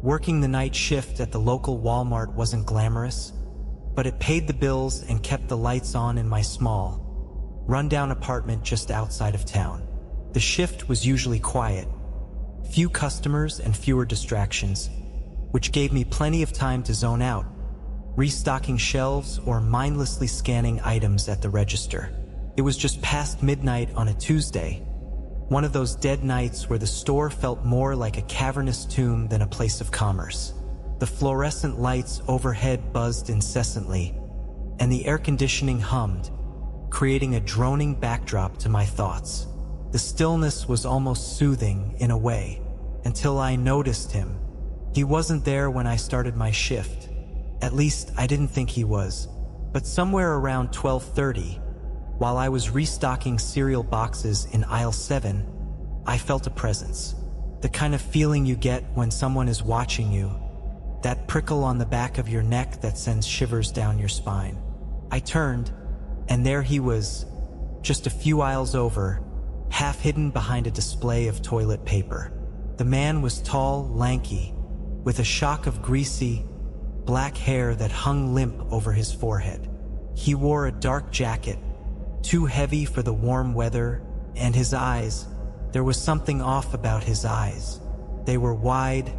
Working the night shift at the local Walmart wasn't glamorous, but it paid the bills and kept the lights on in my small, rundown apartment just outside of town. The shift was usually quiet, few customers and fewer distractions, which gave me plenty of time to zone out, restocking shelves or mindlessly scanning items at the register. It was just past midnight on a Tuesday, one of those dead nights where the store felt more like a cavernous tomb than a place of commerce. The fluorescent lights overhead buzzed incessantly, and the air conditioning hummed, creating a droning backdrop to my thoughts. The stillness was almost soothing in a way, until I noticed him. He wasn't there when I started my shift. At least, I didn't think he was. But somewhere around 12:30, while I was restocking cereal boxes in aisle 7, I felt a presence. The kind of feeling you get when someone is watching you. That prickle on the back of your neck that sends shivers down your spine. I turned, and there he was, just a few aisles over, half hidden behind a display of toilet paper. The man was tall, lanky, with a shock of greasy, black hair that hung limp over his forehead. He wore a dark jacket, too heavy for the warm weather, and his eyes, there was something off about his eyes. They were wide,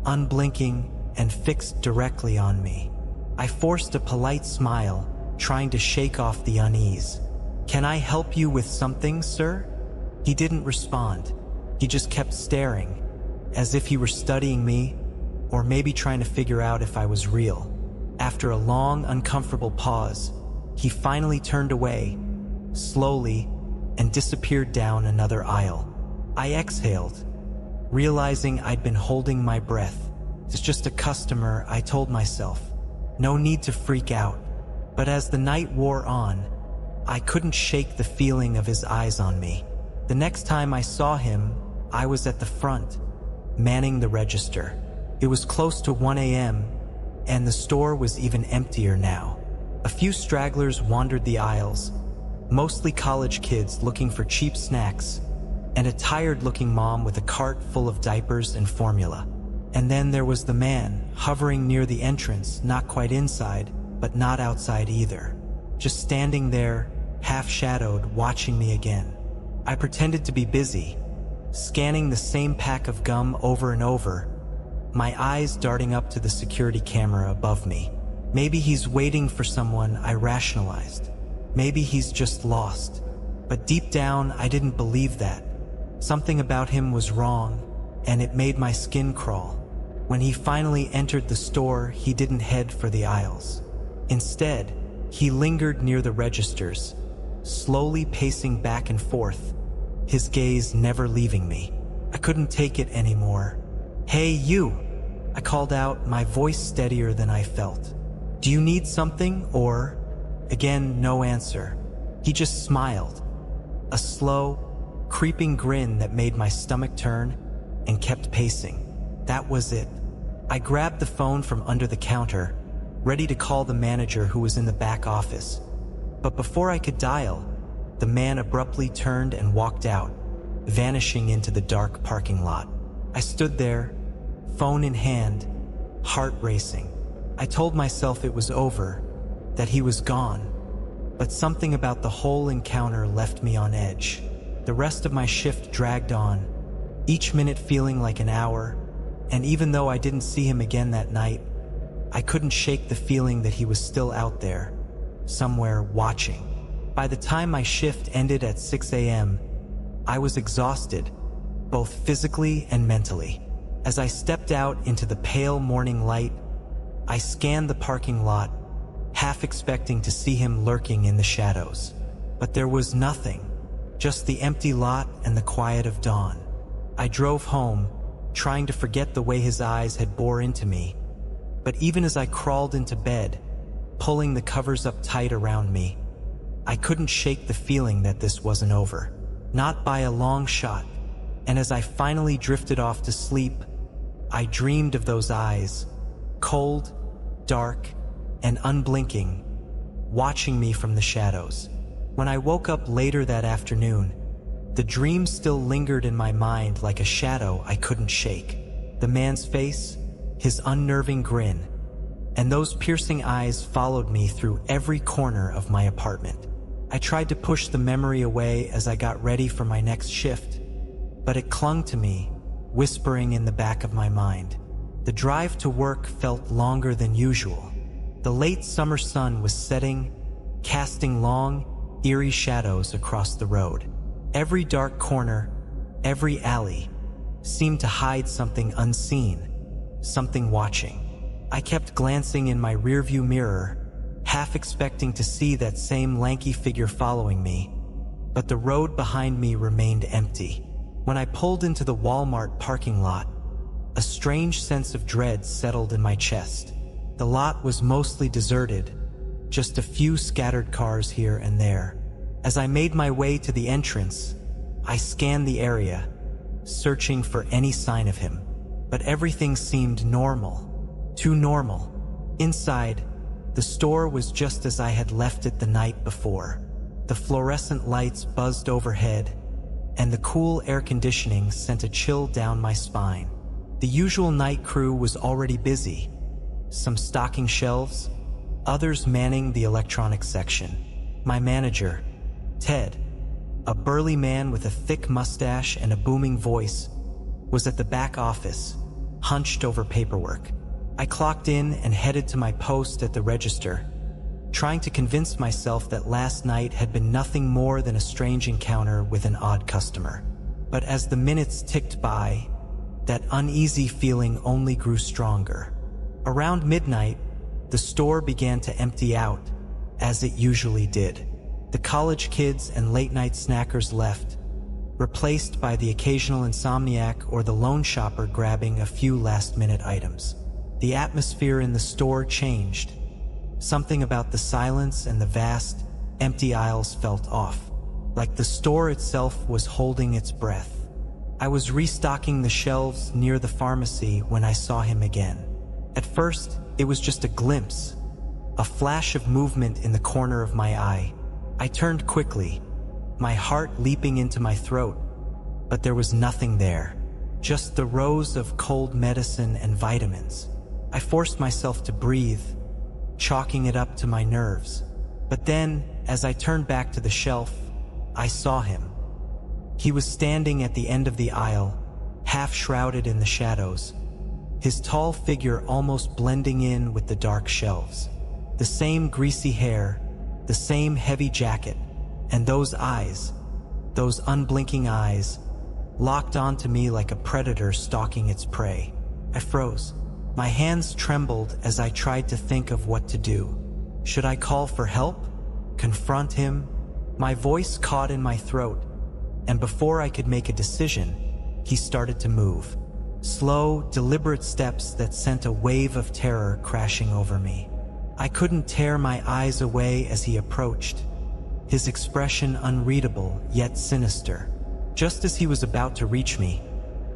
unblinking, and fixed directly on me. I forced a polite smile, trying to shake off the unease. "Can I help you with something, sir?" He didn't respond. He just kept staring, as if he were studying me, or maybe trying to figure out if I was real. After a long, uncomfortable pause, he finally turned away, slowly, and disappeared down another aisle. I exhaled, realizing I'd been holding my breath. "It's just a customer," I told myself. No need to freak out. But as the night wore on, I couldn't shake the feeling of his eyes on me. The next time I saw him, I was at the front, manning the register. It was close to 1 a.m., and the store was even emptier now. A few stragglers wandered the aisles, mostly college kids looking for cheap snacks, and a tired-looking mom with a cart full of diapers and formula. And then there was the man, hovering near the entrance, not quite inside, but not outside either. Just standing there, half-shadowed, watching me again. I pretended to be busy, scanning the same pack of gum over and over, my eyes darting up to the security camera above me. Maybe he's waiting for someone, I rationalized. Maybe he's just lost. But deep down, I didn't believe that. Something about him was wrong, and it made my skin crawl. When he finally entered the store, he didn't head for the aisles. Instead, he lingered near the registers, slowly pacing back and forth, his gaze never leaving me. I couldn't take it anymore. "Hey, you!" I called out, my voice steadier than I felt. "Do you need something, or—" Again, no answer. He just smiled, a slow, creeping grin that made my stomach turn, and kept pacing. That was it. I grabbed the phone from under the counter, ready to call the manager who was in the back office. But before I could dial, the man abruptly turned and walked out, vanishing into the dark parking lot. I stood there, phone in hand, heart racing. I told myself it was over, that he was gone. But something about the whole encounter left me on edge. The rest of my shift dragged on, each minute feeling like an hour, and even though I didn't see him again that night, I couldn't shake the feeling that he was still out there, somewhere watching. By the time my shift ended at 6 a.m., I was exhausted, both physically and mentally. As I stepped out into the pale morning light, I scanned the parking lot, half expecting to see him lurking in the shadows. But there was nothing, just the empty lot and the quiet of dawn. I drove home, trying to forget the way his eyes had bored into me. But even as I crawled into bed, pulling the covers up tight around me, I couldn't shake the feeling that this wasn't over. Not by a long shot. And as I finally drifted off to sleep, I dreamed of those eyes, cold, dark, and unblinking, watching me from the shadows. When I woke up later that afternoon, the dream still lingered in my mind like a shadow I couldn't shake. The man's face, his unnerving grin, and those piercing eyes followed me through every corner of my apartment. I tried to push the memory away as I got ready for my next shift, but it clung to me, whispering in the back of my mind. The drive to work felt longer than usual. The late summer sun was setting, casting long, eerie shadows across the road. Every dark corner, every alley, seemed to hide something unseen, something watching. I kept glancing in my rearview mirror, half expecting to see that same lanky figure following me, but the road behind me remained empty. When I pulled into the Walmart parking lot, a strange sense of dread settled in my chest. The lot was mostly deserted, just a few scattered cars here and there. As I made my way to the entrance, I scanned the area, searching for any sign of him. But everything seemed normal, too normal. Inside, the store was just as I had left it the night before. The fluorescent lights buzzed overhead, and the cool air conditioning sent a chill down my spine. The usual night crew was already busy, some stocking shelves, others manning the electronics section. My manager, Ted, a burly man with a thick mustache and a booming voice, was at the back office, hunched over paperwork. I clocked in and headed to my post at the register, trying to convince myself that last night had been nothing more than a strange encounter with an odd customer. But as the minutes ticked by, that uneasy feeling only grew stronger. Around midnight, the store began to empty out, as it usually did. The college kids and late-night snackers left, replaced by the occasional insomniac or the lone shopper grabbing a few last-minute items. The atmosphere in the store changed. Something about the silence and the vast, empty aisles felt off, like the store itself was holding its breath. I was restocking the shelves near the pharmacy when I saw him again. At first, it was just a glimpse, a flash of movement in the corner of my eye. I turned quickly, my heart leaping into my throat, but there was nothing there, just the rows of cold medicine and vitamins. I forced myself to breathe, chalking it up to my nerves. But then, as I turned back to the shelf, I saw him. He was standing at the end of the aisle, half shrouded in the shadows, his tall figure almost blending in with the dark shelves. The same greasy hair, the same heavy jacket, and those eyes, those unblinking eyes, locked onto me like a predator stalking its prey. I froze. My hands trembled as I tried to think of what to do. Should I call for help? Confront him? My voice caught in my throat, and before I could make a decision, he started to move. Slow, deliberate steps that sent a wave of terror crashing over me. I couldn't tear my eyes away as he approached, his expression unreadable yet sinister. Just as he was about to reach me,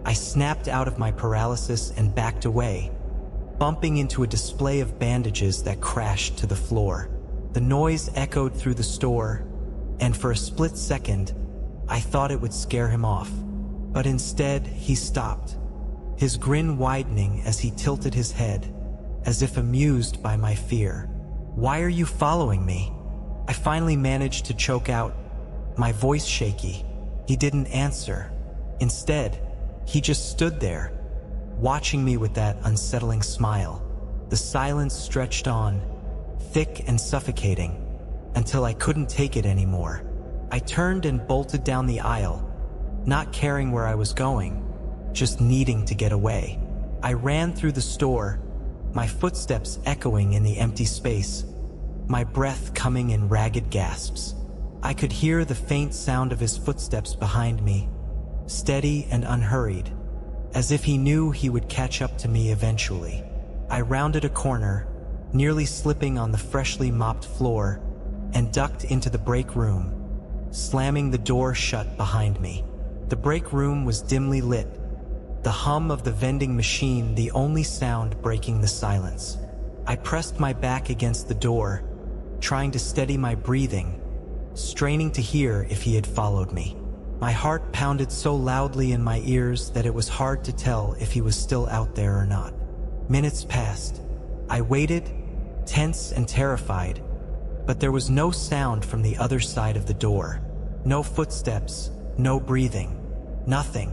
I snapped out of my paralysis and backed away, bumping into a display of bandages that crashed to the floor. The noise echoed through the store, and for a split second, I thought it would scare him off. But instead, he stopped, his grin widening as he tilted his head, as if amused by my fear. "Why are you following me?" I finally managed to choke out, my voice shaky. He didn't answer. Instead, he just stood there, watching me with that unsettling smile. The silence stretched on, thick and suffocating, until I couldn't take it anymore. I turned and bolted down the aisle, not caring where I was going, just needing to get away. I ran through the store, my footsteps echoing in the empty space, my breath coming in ragged gasps. I could hear the faint sound of his footsteps behind me, steady and unhurried, as if he knew he would catch up to me eventually. I rounded a corner, nearly slipping on the freshly mopped floor, and ducked into the break room, slamming the door shut behind me. The break room was dimly lit, the hum of the vending machine the only sound breaking the silence. I pressed my back against the door, trying to steady my breathing, straining to hear if he had followed me. My heart pounded so loudly in my ears that it was hard to tell if he was still out there or not. Minutes passed. I waited, tense and terrified, but there was no sound from the other side of the door. No footsteps, no breathing, nothing.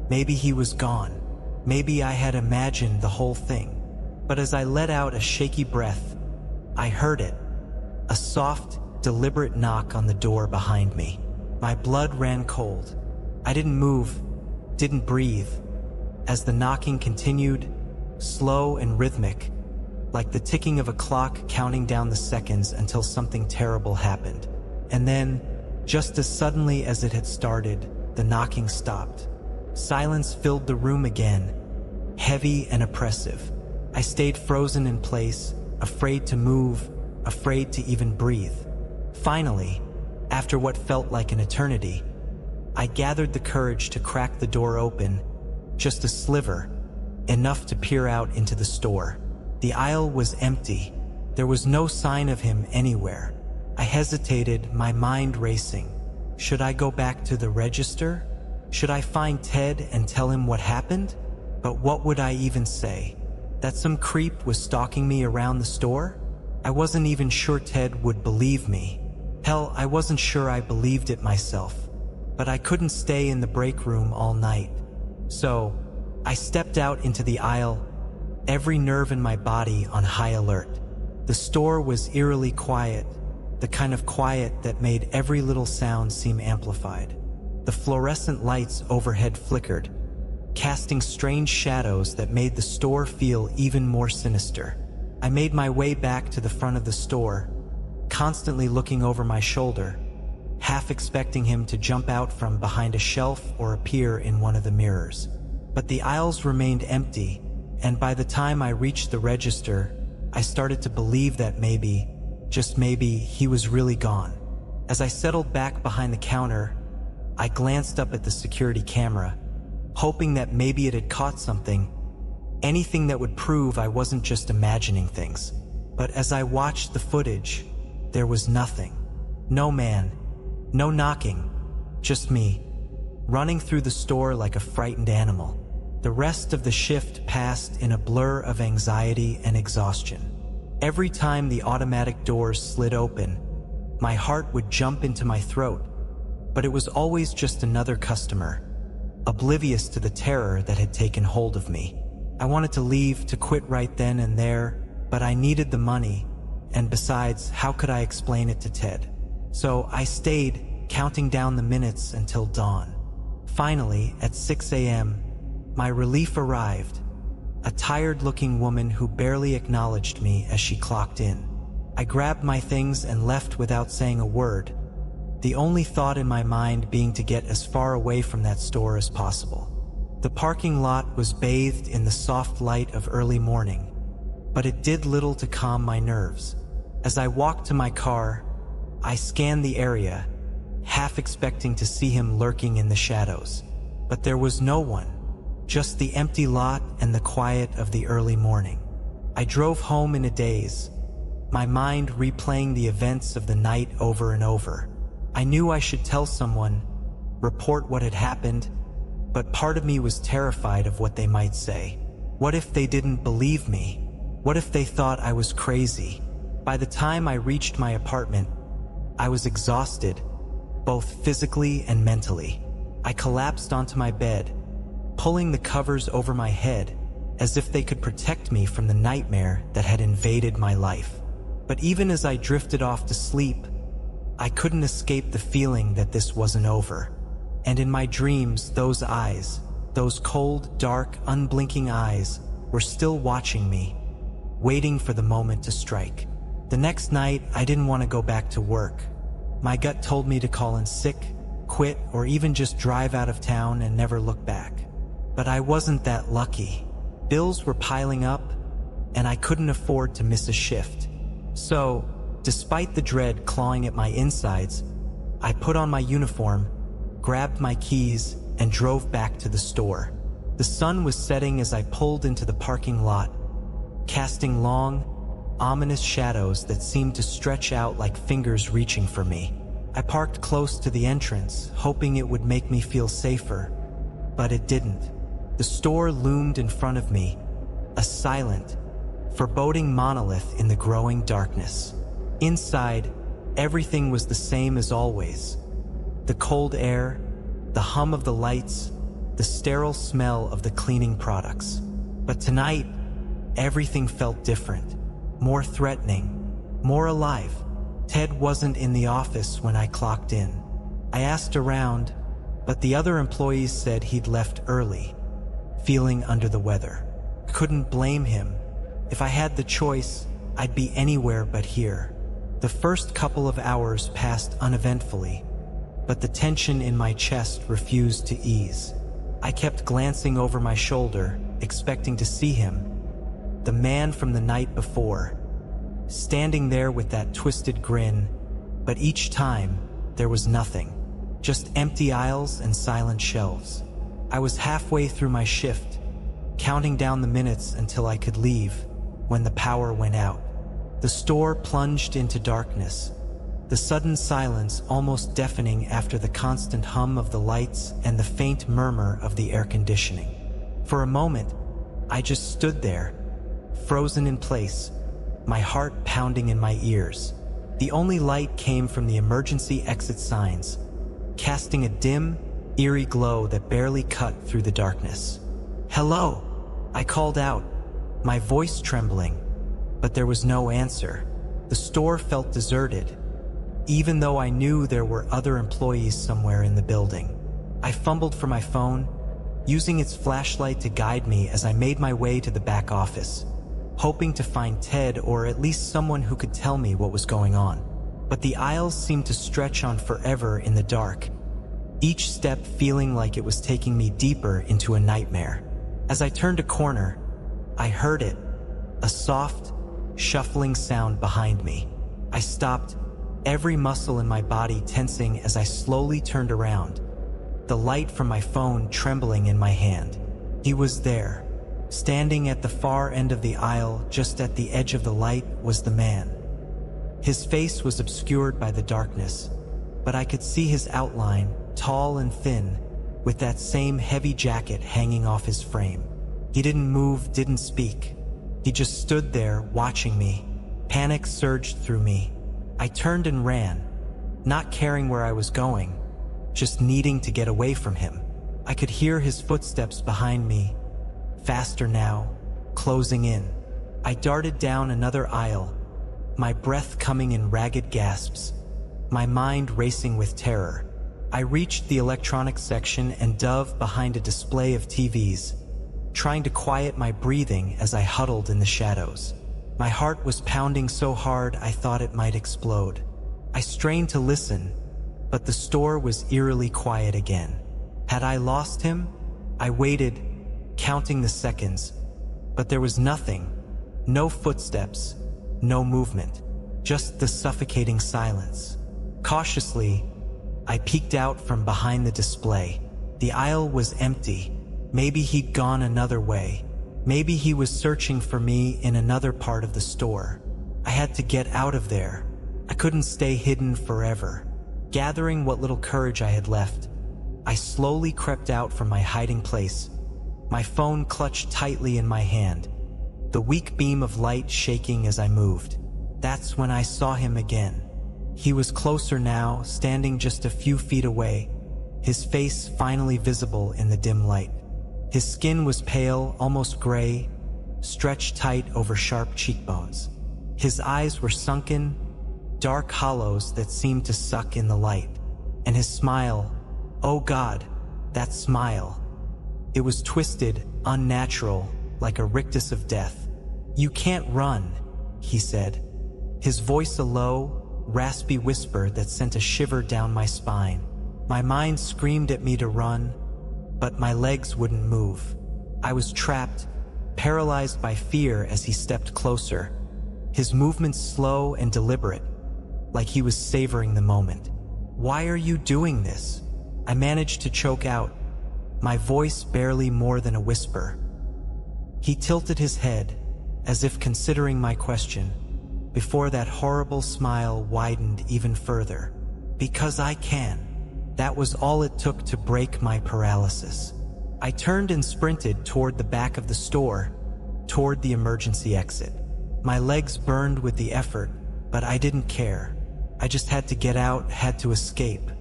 Maybe he was gone. Maybe I had imagined the whole thing. But as I let out a shaky breath, I heard it. A soft, deliberate knock on the door behind me. My blood ran cold. I didn't move, didn't breathe. As the knocking continued, slow and rhythmic, like the ticking of a clock counting down the seconds until something terrible happened. And then, just as suddenly as it had started, the knocking stopped. Silence filled the room again, heavy and oppressive. I stayed frozen in place, afraid to move, afraid to even breathe. Finally, after what felt like an eternity, I gathered the courage to crack the door open, just a sliver, enough to peer out into the store. The aisle was empty. There was no sign of him anywhere. I hesitated, my mind racing. Should I go back to the register? Should I find Ted and tell him what happened? But what would I even say? That some creep was stalking me around the store? I wasn't even sure Ted would believe me. Hell, I wasn't sure I believed it myself. But I couldn't stay in the break room all night. So, I stepped out into the aisle, every nerve in my body on high alert. The store was eerily quiet, the kind of quiet that made every little sound seem amplified. The fluorescent lights overhead flickered, casting strange shadows that made the store feel even more sinister. I made my way back to the front of the store, constantly looking over my shoulder, half expecting him to jump out from behind a shelf or appear in one of the mirrors. But the aisles remained empty, and by the time I reached the register, I started to believe that maybe, just maybe, he was really gone. As I settled back behind the counter, I glanced up at the security camera, hoping that maybe it had caught something, anything that would prove I wasn't just imagining things. But as I watched the footage, there was nothing. No man, no knocking, just me, running through the store like a frightened animal. The rest of the shift passed in a blur of anxiety and exhaustion. Every time the automatic doors slid open, my heart would jump into my throat, but it was always just another customer, oblivious to the terror that had taken hold of me. I wanted to leave, to quit right then and there, but I needed the money, and besides, how could I explain it to Ted? So I stayed, counting down the minutes until dawn. Finally, at 6 a.m., my relief arrived, a tired-looking woman who barely acknowledged me as she clocked in. I grabbed my things and left without saying a word, the only thought in my mind being to get as far away from that store as possible. The parking lot was bathed in the soft light of early morning, but it did little to calm my nerves. As I walked to my car, I scanned the area, half expecting to see him lurking in the shadows. But there was no one, just the empty lot and the quiet of the early morning. I drove home in a daze, my mind replaying the events of the night over and over. I knew I should tell someone, report what had happened, but part of me was terrified of what they might say. What if they didn't believe me? What if they thought I was crazy? By the time I reached my apartment, I was exhausted, both physically and mentally. I collapsed onto my bed, pulling the covers over my head as if they could protect me from the nightmare that had invaded my life. But even as I drifted off to sleep, I couldn't escape the feeling that this wasn't over. And in my dreams, those eyes, those cold, dark, unblinking eyes, were still watching me, waiting for the moment to strike. The next night, I didn't want to go back to work. My gut told me to call in sick, quit, or even just drive out of town and never look back. But I wasn't that lucky. Bills were piling up, and I couldn't afford to miss a shift. So, despite the dread clawing at my insides, I put on my uniform, grabbed my keys, and drove back to the store. The sun was setting as I pulled into the parking lot, casting long, ominous shadows that seemed to stretch out like fingers reaching for me. I parked close to the entrance, hoping it would make me feel safer, but it didn't. The store loomed in front of me, a silent, foreboding monolith in the growing darkness. Inside, everything was the same as always. The cold air, the hum of the lights, the sterile smell of the cleaning products. But tonight, everything felt different, more threatening, more alive. Ted wasn't in the office when I clocked in. I asked around, but the other employees said he'd left early, feeling under the weather. Couldn't blame him. If I had the choice, I'd be anywhere but here. The first couple of hours passed uneventfully, but the tension in my chest refused to ease. I kept glancing over my shoulder, expecting to see him, the man from the night before, standing there with that twisted grin, but each time, there was nothing. Just empty aisles and silent shelves. I was halfway through my shift, counting down the minutes until I could leave, when the power went out. The store plunged into darkness, the sudden silence almost deafening after the constant hum of the lights and the faint murmur of the air conditioning. For a moment, I just stood there, frozen in place, my heart pounding in my ears. The only light came from the emergency exit signs, casting a dim, eerie glow that barely cut through the darkness. "Hello," I called out, my voice trembling, but there was no answer. The store felt deserted, even though I knew there were other employees somewhere in the building. I fumbled for my phone, using its flashlight to guide me as I made my way to the back office, hoping to find Ted or at least someone who could tell me what was going on. But the aisles seemed to stretch on forever in the dark, each step feeling like it was taking me deeper into a nightmare. As I turned a corner, I heard it, a soft, shuffling sound behind me. I stopped, every muscle in my body tensing as I slowly turned around, the light from my phone trembling in my hand. He was there, standing at the far end of the aisle. Just at the edge of the light was the man. His face was obscured by the darkness, but I could see his outline, tall and thin, with that same heavy jacket hanging off his frame. He didn't move, didn't speak. He just stood there, watching me. Panic surged through me. I turned and ran, not caring where I was going, just needing to get away from him. I could hear his footsteps behind me, faster now, closing in. I darted down another aisle, my breath coming in ragged gasps, my mind racing with terror. I reached the electronics section and dove behind a display of TVs, trying to quiet my breathing as I huddled in the shadows. My heart was pounding so hard I thought it might explode. I strained to listen, but the store was eerily quiet again. Had I lost him? I waited, counting the seconds, but there was nothing. No footsteps, no movement, just the suffocating silence. Cautiously, I peeked out from behind the display. The aisle was empty. Maybe he'd gone another way. Maybe he was searching for me in another part of the store. I had to get out of there. I couldn't stay hidden forever. Gathering what little courage I had left, I slowly crept out from my hiding place, my phone clutched tightly in my hand, the weak beam of light shaking as I moved. That's when I saw him again. He was closer now, standing just a few feet away, his face finally visible in the dim light. His skin was pale, almost gray, stretched tight over sharp cheekbones. His eyes were sunken, dark hollows that seemed to suck in the light. And his smile, oh God, that smile. It was twisted, unnatural, like a rictus of death. "You can't run," he said, his voice a low, raspy whisper that sent a shiver down my spine. My mind screamed at me to run, but my legs wouldn't move. I was trapped, paralyzed by fear as he stepped closer, his movements slow and deliberate, like he was savoring the moment. "Why are you doing this?" I managed to choke out, my voice barely more than a whisper. He tilted his head, as if considering my question, before that horrible smile widened even further. "Because I can." That was all it took to break my paralysis. I turned and sprinted toward the back of the store, toward the emergency exit. My legs burned with the effort, but I didn't care. I just had to get out, had to escape.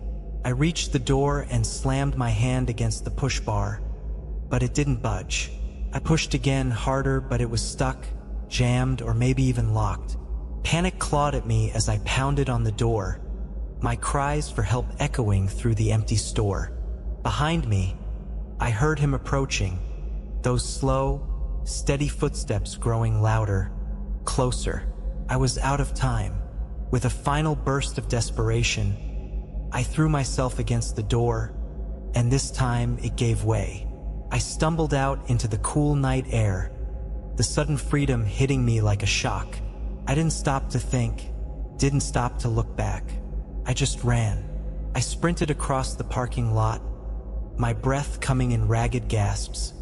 I reached the door and slammed my hand against the push bar, but it didn't budge. I pushed again, harder, but it was stuck, jammed, or maybe even locked. Panic clawed at me as I pounded on the door, my cries for help echoing through the empty store. Behind me, I heard him approaching, those slow, steady footsteps growing louder, closer. I was out of time. With a final burst of desperation, I threw myself against the door, and this time it gave way. I stumbled out into the cool night air, the sudden freedom hitting me like a shock. I didn't stop to think, didn't stop to look back. I just ran. I sprinted across the parking lot, my breath coming in ragged gasps,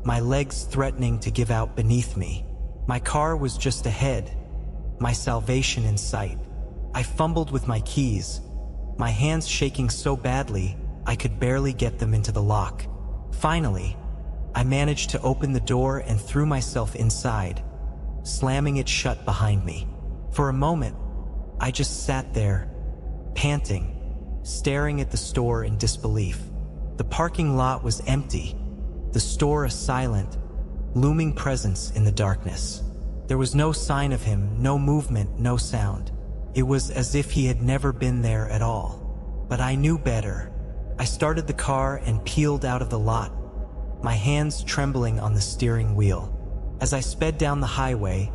my legs threatening to give out beneath me. My car was just ahead, my salvation in sight. I fumbled with my keys, my hands shaking so badly I could barely get them into the lock. Finally, I managed to open the door and threw myself inside, slamming it shut behind me. For a moment, I just sat there, panting, staring at the store in disbelief. The parking lot was empty, the store a silent, looming presence in the darkness. There was no sign of him, no movement, no sound. It was as if he had never been there at all. But I knew better. I started the car and peeled out of the lot, my hands trembling on the steering wheel. As I sped down the highway,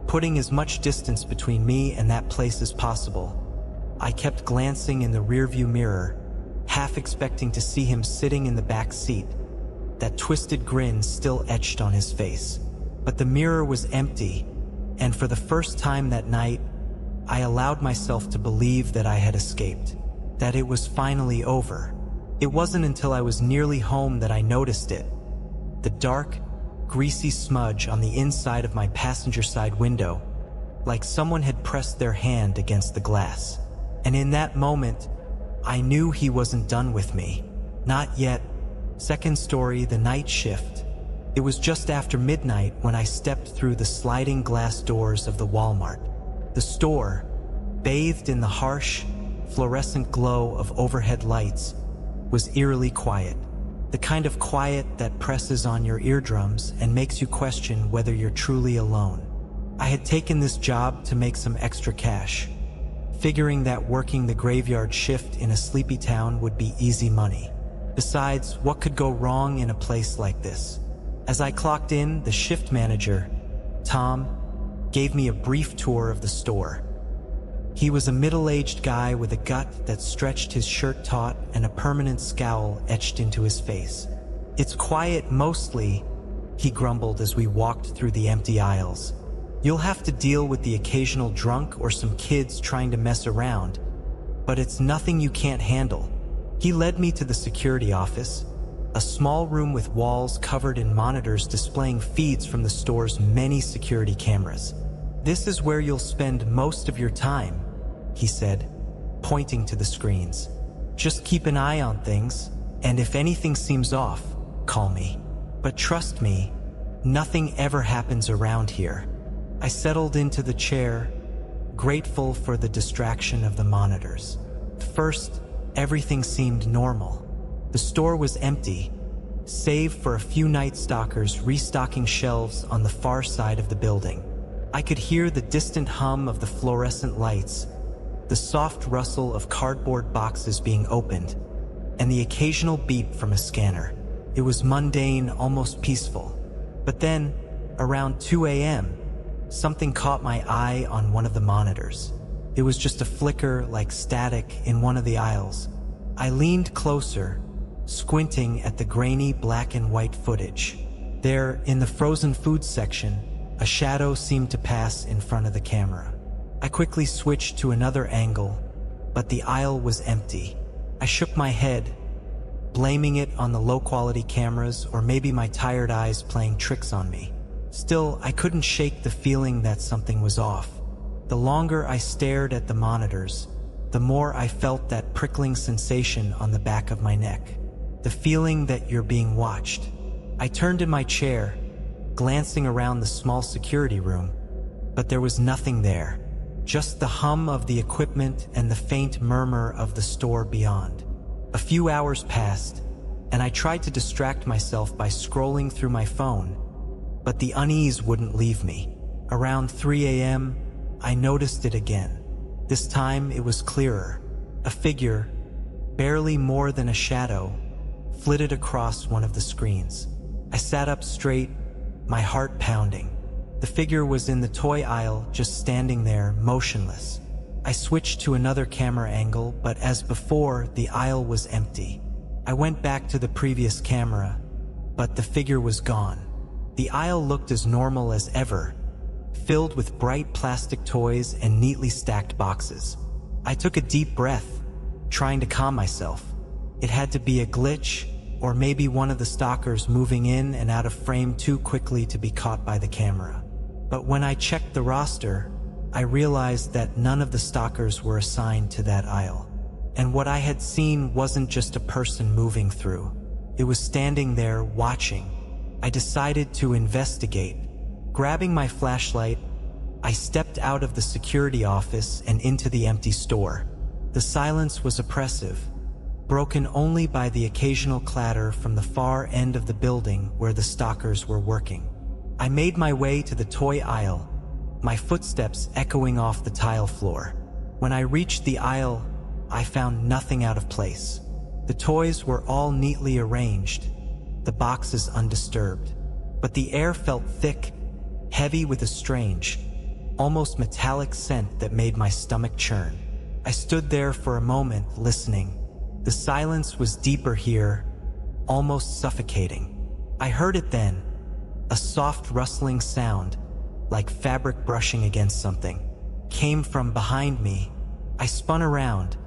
putting as much distance between me and that place as possible, I kept glancing in the rearview mirror, half expecting to see him sitting in the back seat, that twisted grin still etched on his face. But the mirror was empty, and for the first time that night, I allowed myself to believe that I had escaped, that it was finally over. It wasn't until I was nearly home that I noticed it. The dark, greasy smudge on the inside of my passenger side window, like someone had pressed their hand against the glass. And in that moment, I knew he wasn't done with me. Not yet. Second story, the night shift. It was just after midnight when I stepped through the sliding glass doors of the Walmart. The store, bathed in the harsh, fluorescent glow of overhead lights, was eerily quiet. The kind of quiet that presses on your eardrums and makes you question whether you're truly alone. I had taken this job to make some extra cash, figuring that working the graveyard shift in a sleepy town would be easy money. Besides, what could go wrong in a place like this? As I clocked in, the shift manager, Tom, gave me a brief tour of the store. He was a middle-aged guy with a gut that stretched his shirt taut and a permanent scowl etched into his face. "It's quiet mostly," he grumbled as we walked through the empty aisles. "You'll have to deal with the occasional drunk or some kids trying to mess around, but it's nothing you can't handle." He led me to the security office, a small room with walls covered in monitors displaying feeds from the store's many security cameras. "This is where you'll spend most of your time," he said, pointing to the screens. "Just keep an eye on things, and if anything seems off, call me. But trust me, nothing ever happens around here." I settled into the chair, grateful for the distraction of the monitors. At first, everything seemed normal. The store was empty, save for a few night stalkers restocking shelves on the far side of the building. I could hear the distant hum of the fluorescent lights, the soft rustle of cardboard boxes being opened, and the occasional beep from a scanner. It was mundane, almost peaceful. But then, around 2 a.m., something caught my eye on one of the monitors. It was just a flicker like static in one of the aisles. I leaned closer, squinting at the grainy black and white footage. There, in the frozen food section, a shadow seemed to pass in front of the camera. I quickly switched to another angle, but the aisle was empty. I shook my head, blaming it on the low-quality cameras or maybe my tired eyes playing tricks on me. Still, I couldn't shake the feeling that something was off. The longer I stared at the monitors, the more I felt that prickling sensation on the back of my neck. The feeling that you're being watched. I turned in my chair, glancing around the small security room, but there was nothing there. Just the hum of the equipment and the faint murmur of the store beyond. A few hours passed, and I tried to distract myself by scrolling through my phone, but the unease wouldn't leave me. Around 3 a.m., I noticed it again. This time it was clearer. A figure, barely more than a shadow, flitted across one of the screens. I sat up straight, my heart pounding. The figure was in the toy aisle, just standing there, motionless. I switched to another camera angle, but as before, the aisle was empty. I went back to the previous camera, but the figure was gone. The aisle looked as normal as ever, filled with bright plastic toys and neatly stacked boxes. I took a deep breath, trying to calm myself. It had to be a glitch, or maybe one of the stalkers moving in and out of frame too quickly to be caught by the camera. But when I checked the roster, I realized that none of the stalkers were assigned to that aisle. And what I had seen wasn't just a person moving through. It was standing there, watching. I decided to investigate. Grabbing my flashlight, I stepped out of the security office and into the empty store. The silence was oppressive, broken only by the occasional clatter from the far end of the building where the stalkers were working. I made my way to the toy aisle, my footsteps echoing off the tile floor. When I reached the aisle, I found nothing out of place. The toys were all neatly arranged, the boxes undisturbed. But the air felt thick, heavy with a strange, almost metallic scent that made my stomach churn. I stood there for a moment, listening. The silence was deeper here, almost suffocating. I heard it then, a soft rustling sound, like fabric brushing against something, came from behind me. I spun around,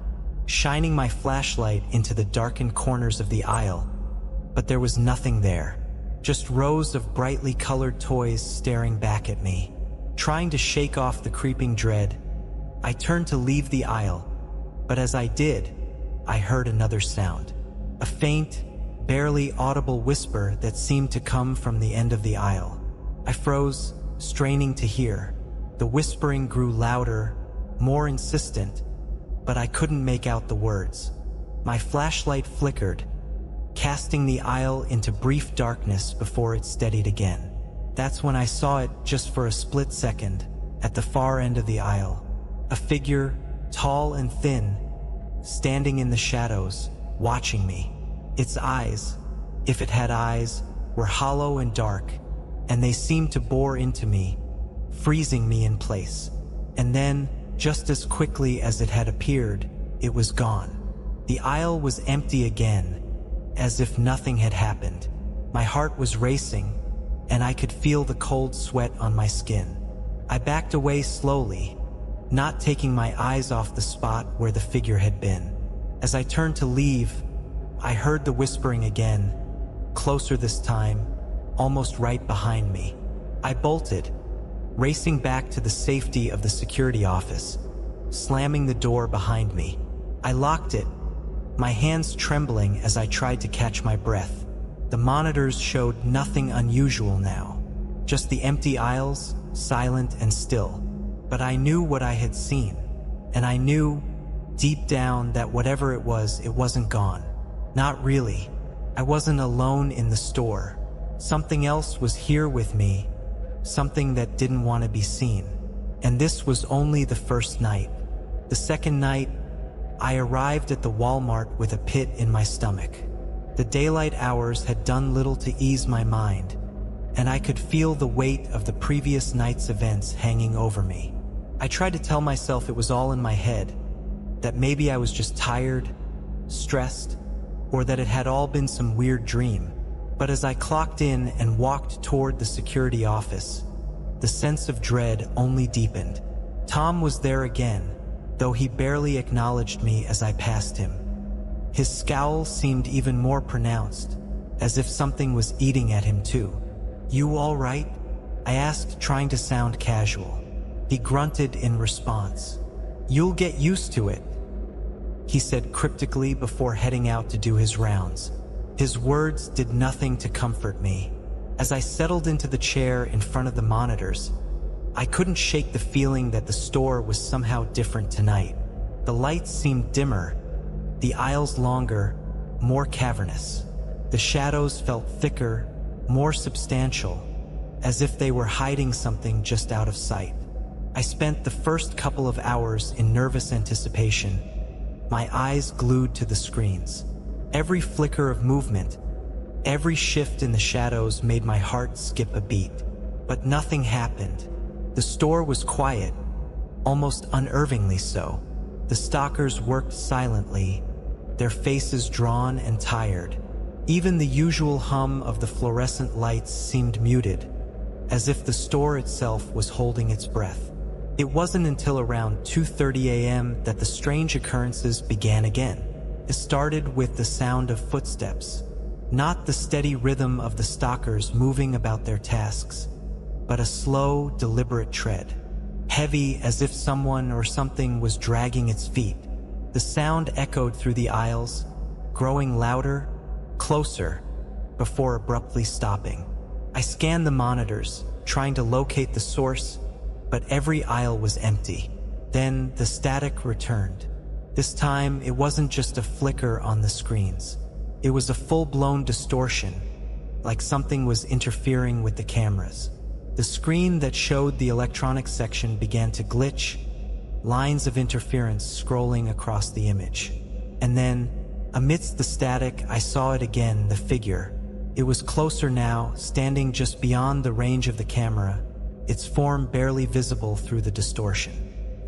shining my flashlight into the darkened corners of the aisle, but there was nothing there, just rows of brightly colored toys staring back at me. Trying to shake off the creeping dread, I turned to leave the aisle, but as I did, I heard another sound, a faint, barely audible whisper that seemed to come from the end of the aisle. I froze, straining to hear. The whispering grew louder, more insistent, but I couldn't make out the words. My flashlight flickered, casting the aisle into brief darkness before it steadied again. That's when I saw it, just for a split second, at the far end of the aisle. A figure, tall and thin, standing in the shadows, watching me. Its eyes, if it had eyes, were hollow and dark, and they seemed to bore into me, freezing me in place. And then, just as quickly as it had appeared, it was gone. The aisle was empty again, as if nothing had happened. My heart was racing, and I could feel the cold sweat on my skin. I backed away slowly, not taking my eyes off the spot where the figure had been. As I turned to leave, I heard the whispering again, closer this time, almost right behind me. I bolted, racing back to the safety of the security office, slamming the door behind me. I locked it, my hands trembling as I tried to catch my breath. The monitors showed nothing unusual now, just the empty aisles, silent and still. But I knew what I had seen, and I knew, deep down, that whatever it wasn't gone. Not really. I wasn't alone in the store. Something else was here with me, something that didn't want to be seen. And this was only the first night. The second night, I arrived at the Walmart with a pit in my stomach. The daylight hours had done little to ease my mind, and I could feel the weight of the previous night's events hanging over me. I tried to tell myself it was all in my head, that maybe I was just tired, stressed, or that it had all been some weird dream. But as I clocked in and walked toward the security office, the sense of dread only deepened. Tom was there again, though he barely acknowledged me as I passed him. His scowl seemed even more pronounced, as if something was eating at him too. "You all right?" I asked, trying to sound casual. He grunted in response. "You'll get used to it," he said cryptically before heading out to do his rounds. His words did nothing to comfort me. As I settled into the chair in front of the monitors, I couldn't shake the feeling that the store was somehow different tonight. The lights seemed dimmer, the aisles longer, more cavernous. The shadows felt thicker, more substantial, as if they were hiding something just out of sight. I spent the first couple of hours in nervous anticipation, my eyes glued to the screens. Every flicker of movement, every shift in the shadows made my heart skip a beat. But nothing happened. The store was quiet, almost unnervingly so. The stalkers worked silently, their faces drawn and tired. Even the usual hum of the fluorescent lights seemed muted, as if the store itself was holding its breath. It wasn't until around 2:30 a.m. that the strange occurrences began again. It started with the sound of footsteps, not the steady rhythm of the stalkers moving about their tasks, but a slow, deliberate tread, heavy as if someone or something was dragging its feet. The sound echoed through the aisles, growing louder, closer, before abruptly stopping. I scanned the monitors, trying to locate the source, but every aisle was empty. Then the static returned. This time, it wasn't just a flicker on the screens. It was a full-blown distortion, like something was interfering with the cameras. The screen that showed the electronics section began to glitch, lines of interference scrolling across the image. And then, amidst the static, I saw it again, the figure. It was closer now, standing just beyond the range of the camera, its form barely visible through the distortion.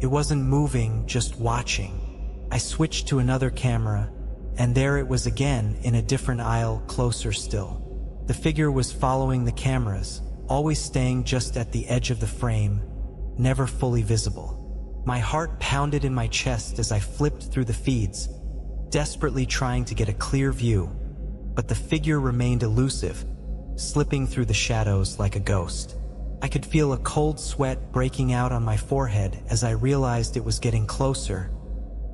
It wasn't moving, just watching. I switched to another camera, and there it was again, in a different aisle, closer still. The figure was following the cameras, always staying just at the edge of the frame, never fully visible. My heart pounded in my chest as I flipped through the feeds, desperately trying to get a clear view, but the figure remained elusive, slipping through the shadows like a ghost. I could feel a cold sweat breaking out on my forehead as I realized it was getting closer,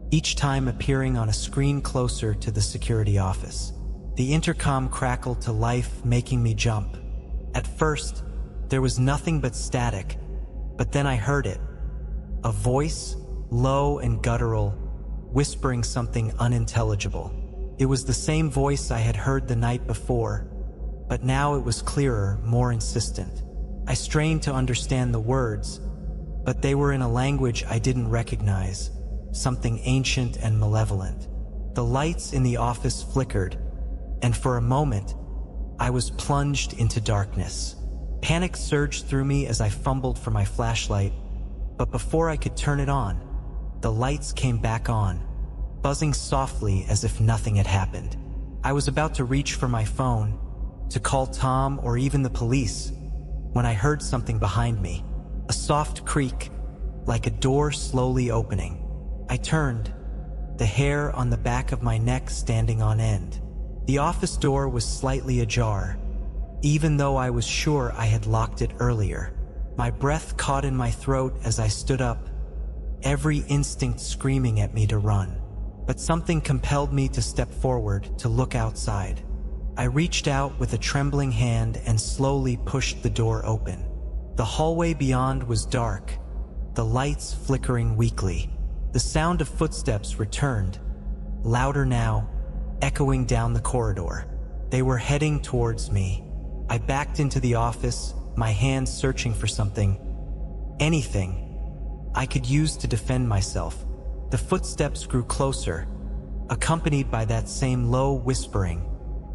each time appearing on a screen closer to the security office. The intercom crackled to life, making me jump. At first, there was nothing but static, but then I heard it. A voice, low and guttural, whispering something unintelligible. It was the same voice I had heard the night before, but now it was clearer, more insistent. I strained to understand the words, but they were in a language I didn't recognize, something ancient and malevolent. The lights in the office flickered, and for a moment, I was plunged into darkness. Panic surged through me as I fumbled for my flashlight, but before I could turn it on, the lights came back on, buzzing softly as if nothing had happened. I was about to reach for my phone, to call Tom or even the police, when I heard something behind me, a soft creak, like a door slowly opening. I turned, the hair on the back of my neck standing on end. The office door was slightly ajar, even though I was sure I had locked it earlier. My breath caught in my throat as I stood up, every instinct screaming at me to run. But something compelled me to step forward, to look outside. I reached out with a trembling hand and slowly pushed the door open. The hallway beyond was dark, the lights flickering weakly. The sound of footsteps returned, louder now, echoing down the corridor. They were heading towards me. I backed into the office, my hands searching for something, anything, I could use to defend myself. The footsteps grew closer, accompanied by that same low whispering,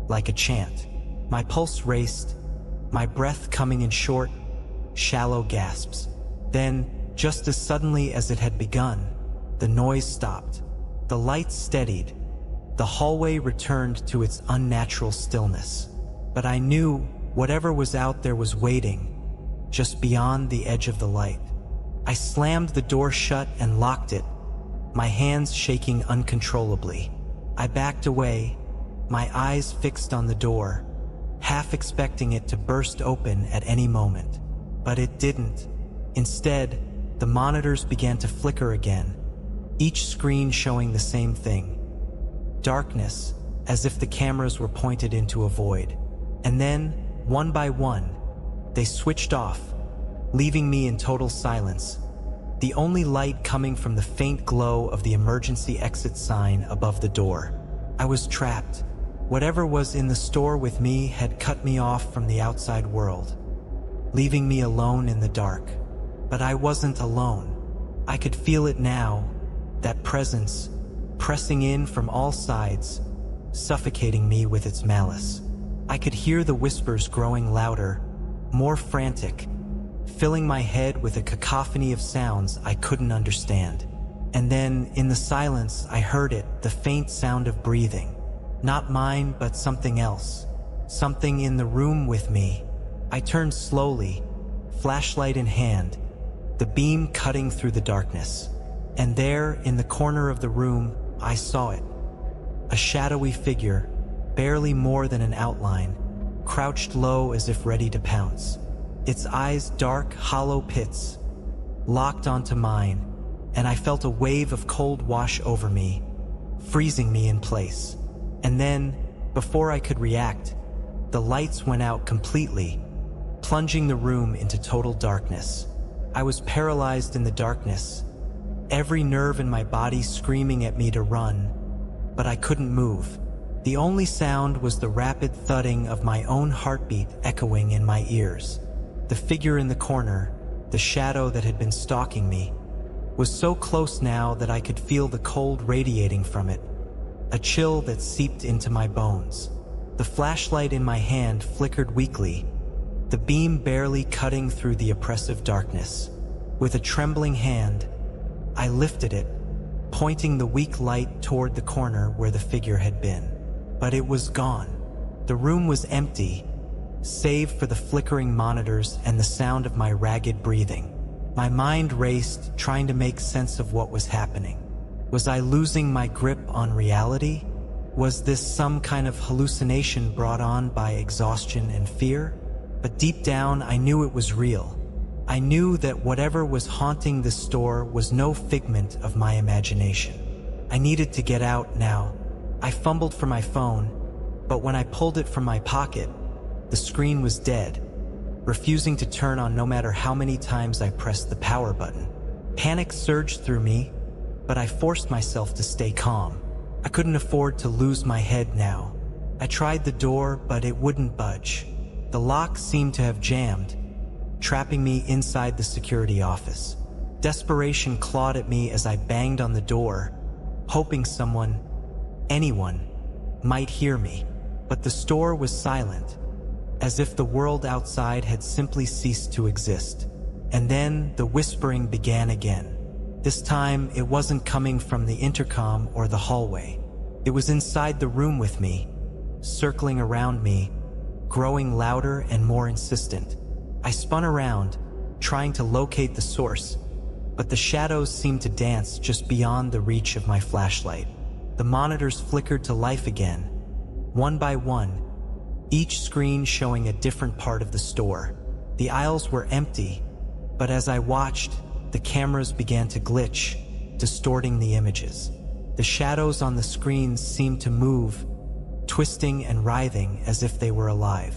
like a chant. My pulse raced, my breath coming in short, shallow gasps. Then, just as suddenly as it had begun, the noise stopped. The lights steadied. The hallway returned to its unnatural stillness. But I knew whatever was out there was waiting, just beyond the edge of the light. I slammed the door shut and locked it, my hands shaking uncontrollably. I backed away, my eyes fixed on the door, half expecting it to burst open at any moment. But it didn't. Instead, the monitors began to flicker again, each screen showing the same thing. Darkness, as if the cameras were pointed into a void. And then, one by one, they switched off, leaving me in total silence, the only light coming from the faint glow of the emergency exit sign above the door. I was trapped. Whatever was in the store with me had cut me off from the outside world, leaving me alone in the dark. But I wasn't alone. I could feel it now, that presence, pressing in from all sides, suffocating me with its malice. I could hear the whispers growing louder, more frantic, filling my head with a cacophony of sounds I couldn't understand. And then, in the silence, I heard it, the faint sound of breathing. Not mine, but something else. Something in the room with me. I turned slowly, flashlight in hand, the beam cutting through the darkness. And there, in the corner of the room, I saw it. A shadowy figure, barely more than an outline, crouched low as if ready to pounce. Its eyes dark, hollow pits, locked onto mine, and I felt a wave of cold wash over me, freezing me in place. And then, before I could react, the lights went out completely, plunging the room into total darkness. I was paralyzed in the darkness, every nerve in my body screaming at me to run, but I couldn't move. The only sound was the rapid thudding of my own heartbeat echoing in my ears. The figure in the corner, the shadow that had been stalking me, was so close now that I could feel the cold radiating from it, a chill that seeped into my bones. The flashlight in my hand flickered weakly, the beam barely cutting through the oppressive darkness. With a trembling hand, I lifted it, pointing the weak light toward the corner where the figure had been. But it was gone. The room was empty, save for the flickering monitors and the sound of my ragged breathing. My mind raced, trying to make sense of what was happening. Was I losing my grip on reality? Was this some kind of hallucination brought on by exhaustion and fear? But deep down, I knew it was real. I knew that whatever was haunting this store was no figment of my imagination. I needed to get out now. I fumbled for my phone, but when I pulled it from my pocket, the screen was dead, refusing to turn on no matter how many times I pressed the power button. Panic surged through me, but I forced myself to stay calm. I couldn't afford to lose my head now. I tried the door, but it wouldn't budge. The lock seemed to have jammed, trapping me inside the security office. Desperation clawed at me as I banged on the door, hoping someone, anyone, might hear me. But the store was silent, as if the world outside had simply ceased to exist. And then the whispering began again. This time, it wasn't coming from the intercom or the hallway. It was inside the room with me, circling around me, growing louder and more insistent. I spun around, trying to locate the source, but the shadows seemed to dance just beyond the reach of my flashlight. The monitors flickered to life again, one by one, each screen showing a different part of the store. The aisles were empty, but as I watched, the cameras began to glitch, distorting the images. The shadows on the screens seemed to move, twisting and writhing as if they were alive.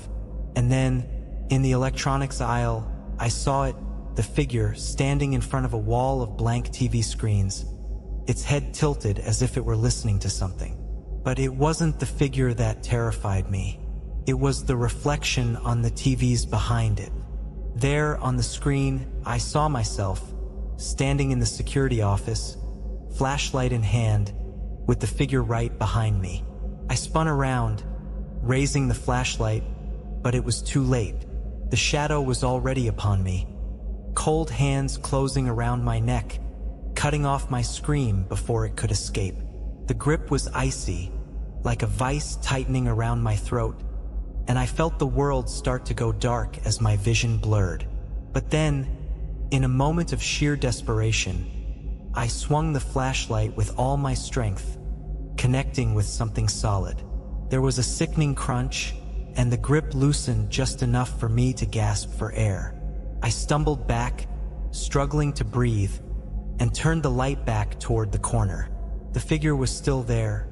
And then, in the electronics aisle, I saw it, the figure standing in front of a wall of blank TV screens, its head tilted as if it were listening to something. But it wasn't the figure that terrified me. It was the reflection on the TVs behind it. There, on the screen, I saw myself, standing in the security office, flashlight in hand, with the figure right behind me. I spun around, raising the flashlight, but it was too late. The shadow was already upon me, cold hands closing around my neck, cutting off my scream before it could escape. The grip was icy, like a vice tightening around my throat, and I felt the world start to go dark as my vision blurred. But then, in a moment of sheer desperation, I swung the flashlight with all my strength, connecting with something solid. There was a sickening crunch, and the grip loosened just enough for me to gasp for air. I stumbled back, struggling to breathe, and turned the light back toward the corner. The figure was still there,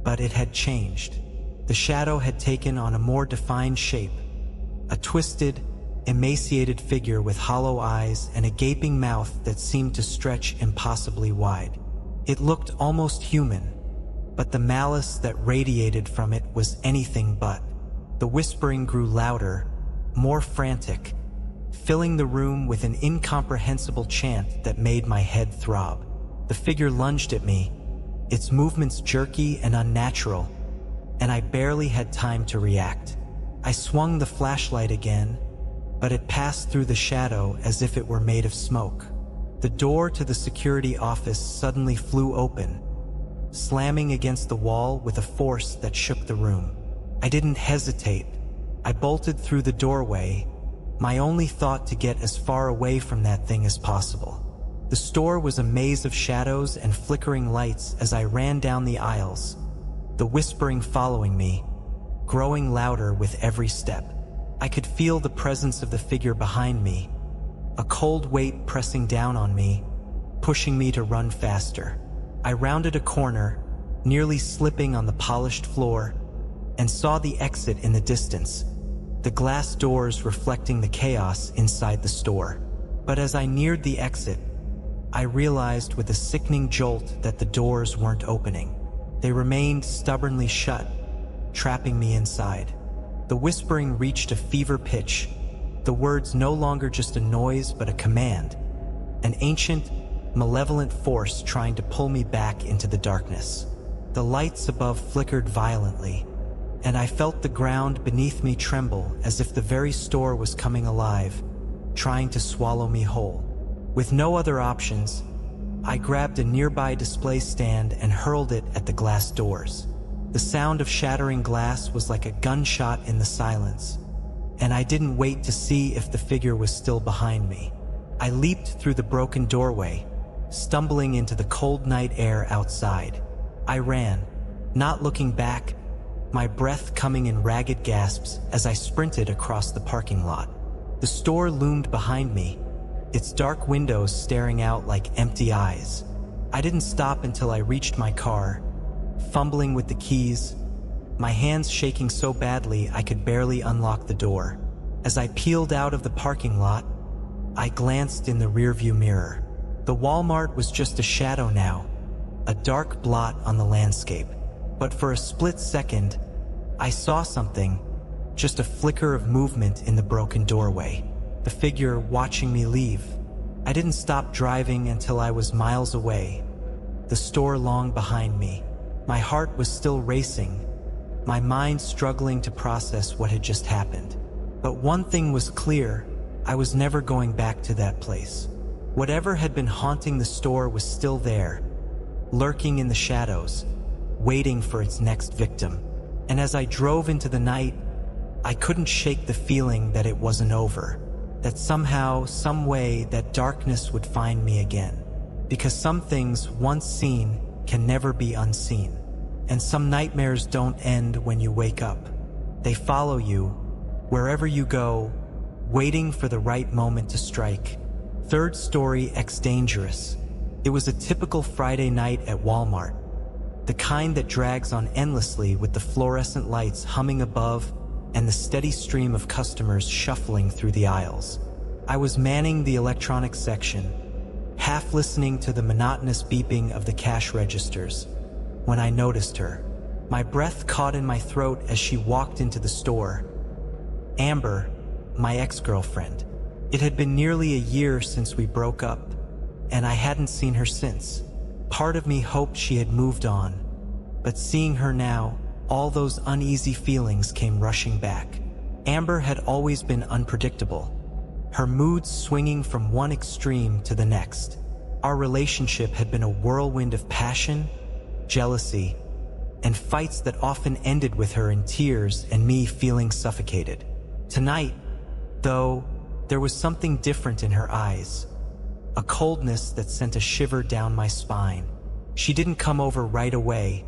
but it had changed. The shadow had taken on a more defined shape, a twisted, emaciated figure with hollow eyes and a gaping mouth that seemed to stretch impossibly wide. It looked almost human, but the malice that radiated from it was anything but. The whispering grew louder, more frantic, filling the room with an incomprehensible chant that made my head throb. The figure lunged at me, its movements jerky and unnatural, and I barely had time to react. I swung the flashlight again, but it passed through the shadow as if it were made of smoke. The door to the security office suddenly flew open, slamming against the wall with a force that shook the room. I didn't hesitate. I bolted through the doorway, my only thought to get as far away from that thing as possible. The store was a maze of shadows and flickering lights as I ran down the aisles, the whispering following me, growing louder with every step. I could feel the presence of the figure behind me, a cold weight pressing down on me, pushing me to run faster. I rounded a corner, nearly slipping on the polished floor, and saw the exit in the distance, the glass doors reflecting the chaos inside the store. But as I neared the exit, I realized with a sickening jolt that the doors weren't opening. They remained stubbornly shut, trapping me inside. The whispering reached a fever pitch, the words no longer just a noise but a command, an ancient, malevolent force trying to pull me back into the darkness. The lights above flickered violently, and I felt the ground beneath me tremble as if the very store was coming alive, trying to swallow me whole. With no other options, I grabbed a nearby display stand and hurled it at the glass doors. The sound of shattering glass was like a gunshot in the silence, and I didn't wait to see if the figure was still behind me. I leaped through the broken doorway, stumbling into the cold night air outside. I ran, not looking back, my breath coming in ragged gasps as I sprinted across the parking lot. The store loomed behind me, its dark windows staring out like empty eyes. I didn't stop until I reached my car, fumbling with the keys, my hands shaking so badly I could barely unlock the door. As I peeled out of the parking lot, I glanced in the rearview mirror. The Walmart was just a shadow now, a dark blot on the landscape. But for a split second, I saw something, just a flicker of movement in the broken doorway. The figure watching me leave. I didn't stop driving until I was miles away, the store long behind me. My heart was still racing, my mind struggling to process what had just happened. But one thing was clear, I was never going back to that place. Whatever had been haunting the store was still there, lurking in the shadows, waiting for its next victim. And as I drove into the night, I couldn't shake the feeling that it wasn't over, that somehow, some way, that darkness would find me again. Because some things, once seen, can never be unseen. And some nightmares don't end when you wake up. They follow you, wherever you go, waiting for the right moment to strike. Third story X Dangerous. It was a typical Friday night at Walmart, the kind that drags on endlessly with the fluorescent lights humming above and the steady stream of customers shuffling through the aisles. I was manning the electronics section, half listening to the monotonous beeping of the cash registers, when I noticed her. My breath caught in my throat as she walked into the store. Amber, my ex-girlfriend. It had been nearly a year since we broke up, and I hadn't seen her since. Part of me hoped she had moved on, but seeing her now, all those uneasy feelings came rushing back. Amber had always been unpredictable, her moods swinging from one extreme to the next. Our relationship had been a whirlwind of passion, jealousy, and fights that often ended with her in tears and me feeling suffocated. Tonight, though, there was something different in her eyes, a coldness that sent a shiver down my spine. She didn't come over right away.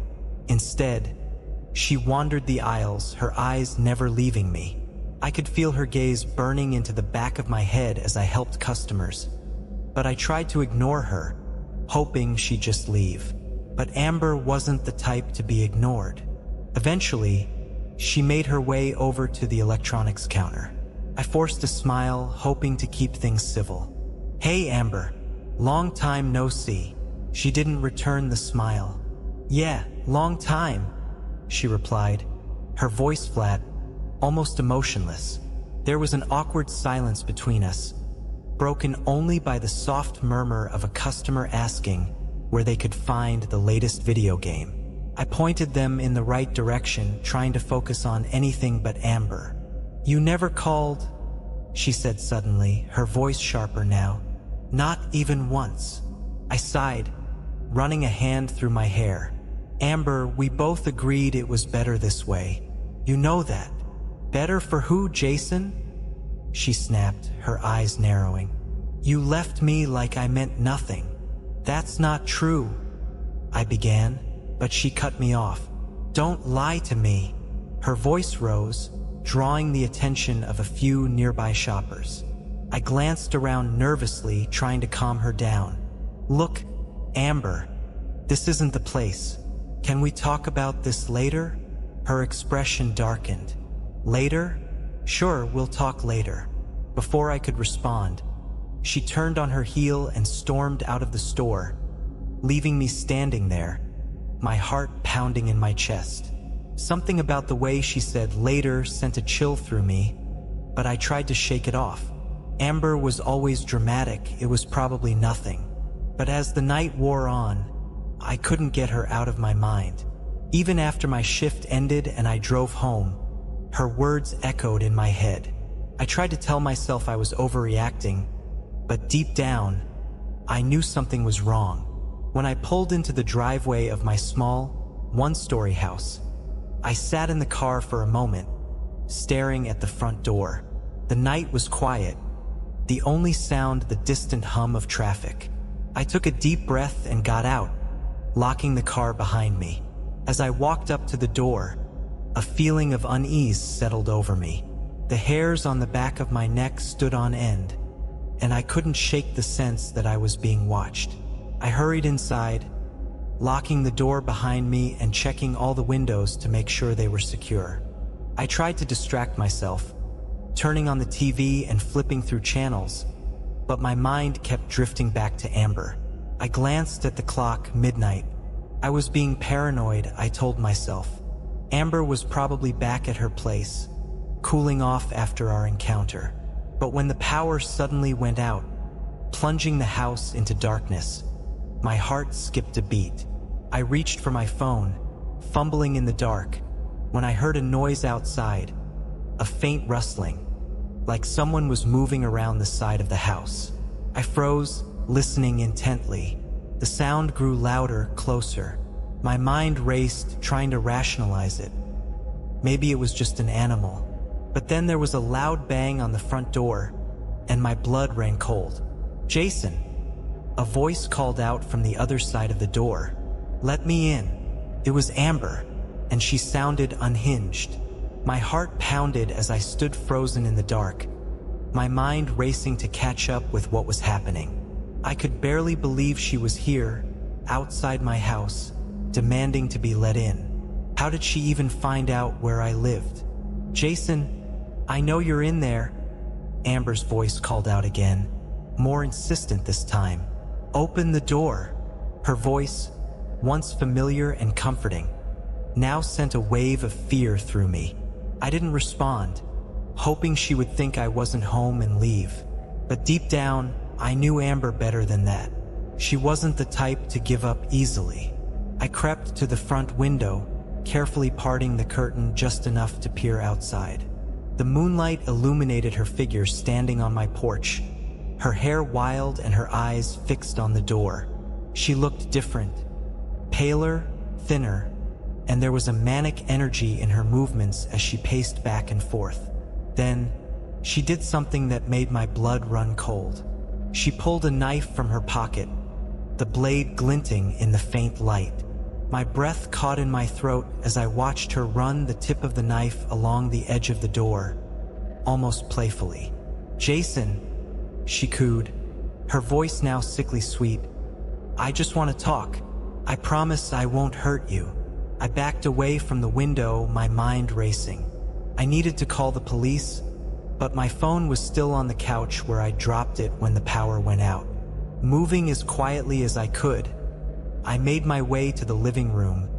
Instead, she wandered the aisles, her eyes never leaving me. I could feel her gaze burning into the back of my head as I helped customers, but I tried to ignore her, hoping she'd just leave. But Amber wasn't the type to be ignored. Eventually, she made her way over to the electronics counter. I forced a smile, hoping to keep things civil. "Hey, Amber. Long time no see." She didn't return the smile. "Yeah, long time," she replied, her voice flat, almost emotionless. There was an awkward silence between us, broken only by the soft murmur of a customer asking where they could find the latest video game. I pointed them in the right direction, trying to focus on anything but Amber. "You never called," she said suddenly, her voice sharper now. "Not even once." I sighed, running a hand through my hair. "Amber, we both agreed it was better this way. You know that." "Better for who, Jason?" she snapped, her eyes narrowing. "You left me like I meant nothing." "That's not true," I began, but she cut me off. "Don't lie to me." Her voice rose, drawing the attention of a few nearby shoppers. I glanced around nervously, trying to calm her down. "Look, Amber, this isn't the place. Can we talk about this later?" Her expression darkened. "Later? Sure, we'll talk later." Before I could respond, she turned on her heel and stormed out of the store, leaving me standing there, my heart pounding in my chest. Something about the way she said later sent a chill through me, but I tried to shake it off. Amber was always dramatic, it was probably nothing. But as the night wore on, I couldn't get her out of my mind. Even after my shift ended and I drove home, her words echoed in my head. I tried to tell myself I was overreacting, but deep down, I knew something was wrong. When I pulled into the driveway of my small, one-story house, I sat in the car for a moment, staring at the front door. The night was quiet, the only sound the distant hum of traffic. I took a deep breath and got out, locking the car behind me. As I walked up to the door, a feeling of unease settled over me. The hairs on the back of my neck stood on end, and I couldn't shake the sense that I was being watched. I hurried inside, locking the door behind me and checking all the windows to make sure they were secure. I tried to distract myself, turning on the TV and flipping through channels, but my mind kept drifting back to Amber. I glanced at the clock, midnight. I was being paranoid, I told myself. Amber was probably back at her place, cooling off after our encounter. But when the power suddenly went out, plunging the house into darkness, my heart skipped a beat. I reached for my phone, fumbling in the dark, when I heard a noise outside, a faint rustling, like someone was moving around the side of the house. I froze, listening intently. The sound grew louder, closer. My mind raced, trying to rationalize it. Maybe it was just an animal. But then there was a loud bang on the front door, and my blood ran cold. "Jason!" A voice called out from the other side of the door. "Let me in." It was Amber, and she sounded unhinged. My heart pounded as I stood frozen in the dark, my mind racing to catch up with what was happening. I could barely believe she was here, outside my house, demanding to be let in. How did she even find out where I lived? "Jason, I know you're in there," Amber's voice called out again, more insistent this time. "Open the door." Her voice, once familiar and comforting, now sent a wave of fear through me. I didn't respond, hoping she would think I wasn't home and leave. But deep down, I knew Amber better than that. She wasn't the type to give up easily. I crept to the front window, carefully parting the curtain just enough to peer outside. The moonlight illuminated her figure standing on my porch, her hair wild and her eyes fixed on the door. She looked different, paler, thinner, and there was a manic energy in her movements as she paced back and forth. Then, she did something that made my blood run cold. She pulled a knife from her pocket, the blade glinting in the faint light. My breath caught in my throat as I watched her run the tip of the knife along the edge of the door, almost playfully. "Jason," she cooed, her voice now sickly sweet. "I just want to talk. I promise I won't hurt you." I backed away from the window, my mind racing. I needed to call the police, but my phone was still on the couch where I dropped it when the power went out. Moving as quietly as I could, I made my way to the living room,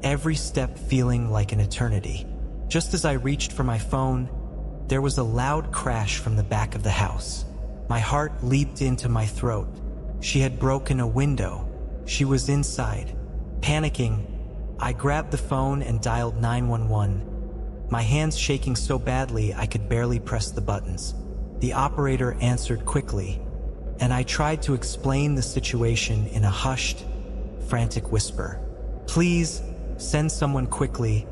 every step feeling like an eternity. Just as I reached for my phone, there was a loud crash from the back of the house. My heart leaped into my throat. She had broken a window. She was inside. Panicking, I grabbed the phone and dialed 911, my hands shaking so badly I could barely press the buttons. The operator answered quickly, and I tried to explain the situation in a hushed, frantic whisper. "Please, send someone quickly,"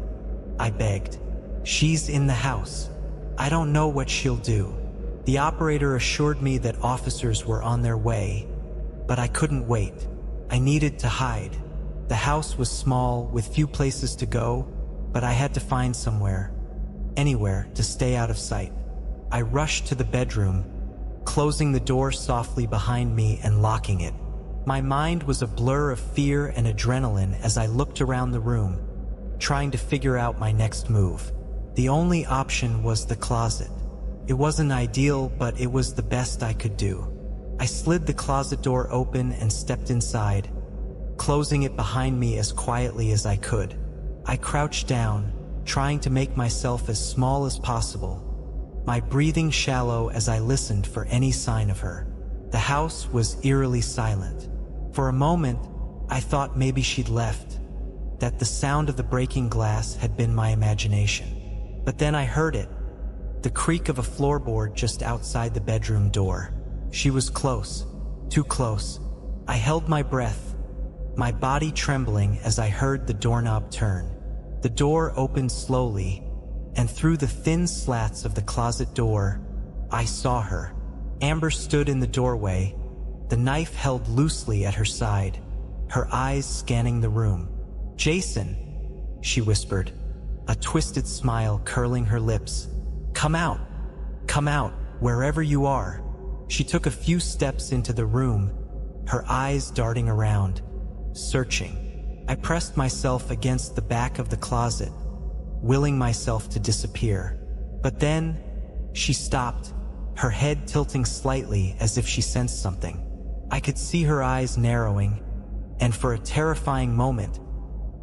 I begged. "She's in the house. I don't know what she'll do." The operator assured me that officers were on their way, but I couldn't wait. I needed to hide. The house was small, with few places to go, but I had to find somewhere, anywhere, to stay out of sight. I rushed to the bedroom, closing the door softly behind me and locking it. My mind was a blur of fear and adrenaline as I looked around the room, trying to figure out my next move. The only option was the closet. It wasn't ideal, but it was the best I could do. I slid the closet door open and stepped inside, closing it behind me as quietly as I could. I crouched down, trying to make myself as small as possible, my breathing shallow as I listened for any sign of her. The house was eerily silent. For a moment, I thought maybe she'd left, that the sound of the breaking glass had been my imagination. But then I heard it, the creak of a floorboard just outside the bedroom door. She was close, too close. I held my breath, my body trembling as I heard the doorknob turn. The door opened slowly, and through the thin slats of the closet door, I saw her. Amber stood in the doorway, the knife held loosely at her side, her eyes scanning the room. "Jason," she whispered, a twisted smile curling her lips. Come out, wherever you are." She took a few steps into the room, her eyes darting around, searching. I pressed myself against the back of the closet, willing myself to disappear. But then, she stopped, her head tilting slightly as if she sensed something. I could see her eyes narrowing, and for a terrifying moment,